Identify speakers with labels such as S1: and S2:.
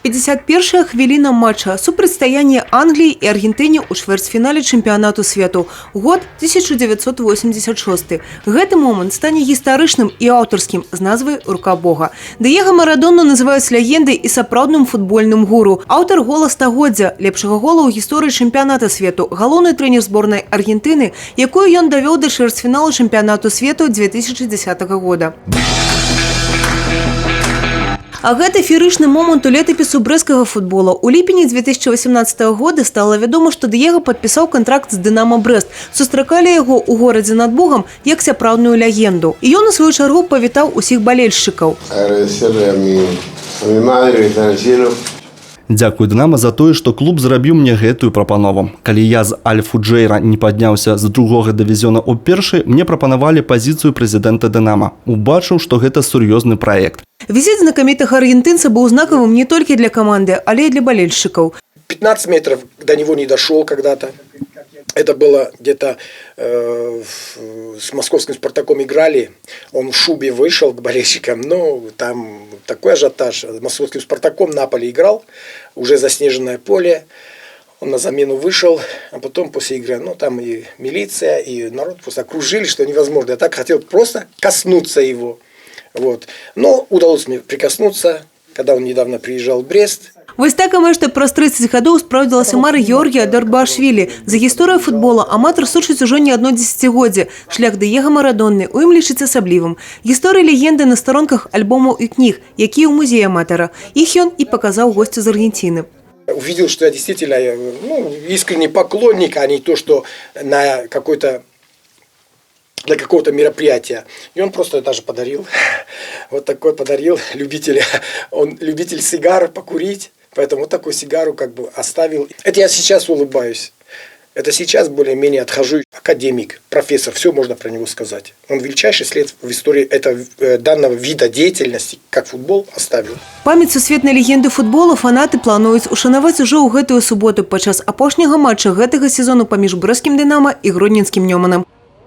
S1: 51-я хвіліна матча. Супрацьстаянне Англії і Аргентині у чвэрцьфінале чэмпіянату свету. Год 1986. Гэты момант стане гістарычным і аўтарскім з назвай «Рука Бога». Дыего Марадону называюць легендай і сапраўдным футбольным гуру. Аўтар гола стагоддзя, лепшага гола ў гісторыі чэмпіяната свету, галоўны трэнер зборнай Аргентыны, якую ён давёў да чвэрцьфіналу чэмпіянату свету 2010 года. А гэта феерычны момант у летапісу брэсцкага футбола. У ліпені 2018 года стала вядома, што Дыего падпісаў кантракт з «Дынамо Брэст». Сустракалі яго ў горадзе над Богам як сапраўдную легенду. І ён у сваю чаргу павітаў усіх балельшчыкаў.
S2: Дзякую «Дынамо» за тое, што клуб зрабіў мне гэтую прапанову. Калі я з Аль-Фуджэйра не падняўся з другога дывізіёна ў першы, мне прапанавалі пазіцыю прэзідэнта «Дынамо». Убачыў, што гэта сур'ёзны праект.
S1: Візіт знакамітага аргентынца быў знакавым не толькі для каманды, але і для балельшчыкаў.
S3: 15 метров до него не дошел когда-то. Это было где-то с московским «Спартаком» играли. Он в шубе вышел к болельщикам. Ну, там такой ажиотаж. С московским «Спартаком» Наполе играл. Уже заснеженное поле. Он на замену вышел. А потом после игры, ну, там и милиция, и народ просто окружили, что невозможно. Я так хотел просто коснуться его. Вот. Но удалось мне прикоснуться, когда он недавно приезжал в Брест.
S1: Вось так амаль што праз 30 гадоў спраўдзілася мара Георгія Дарбашвілі. За гісторыю футбола аматар сучыць ужо не адно дзесяцігоддзе. Шлях Дыего Марадоны у ім лічыцца асаблівым. Гісторыя легенды на старонках альбомаў і кніг, якія ў музеі аматара. Іх ён і паказаў госцю з Аргентины.
S3: Увидел, что я действительно искренний поклонник, а не то, что на какой-то для какого-то мероприятия. И он просто даже подарил. Вот такой подарил любителя. Он любитель сигар, покурить. Поэтому вот такую сигару как бы оставил. Это я сейчас улыбаюсь. Это сейчас более-менее отхожу. Академик, профессор, все можно про него сказать. Он величайший след в истории данного вида деятельности, как футбол, оставил.
S1: Памяць сусветнай легенды футбола фанаты плануюць ушанаваць ужо ў гэтую суботу падчас апошняга матча гэтага сезону паміж брэсцкім «Дынамо» і гродненскім «Нёманам».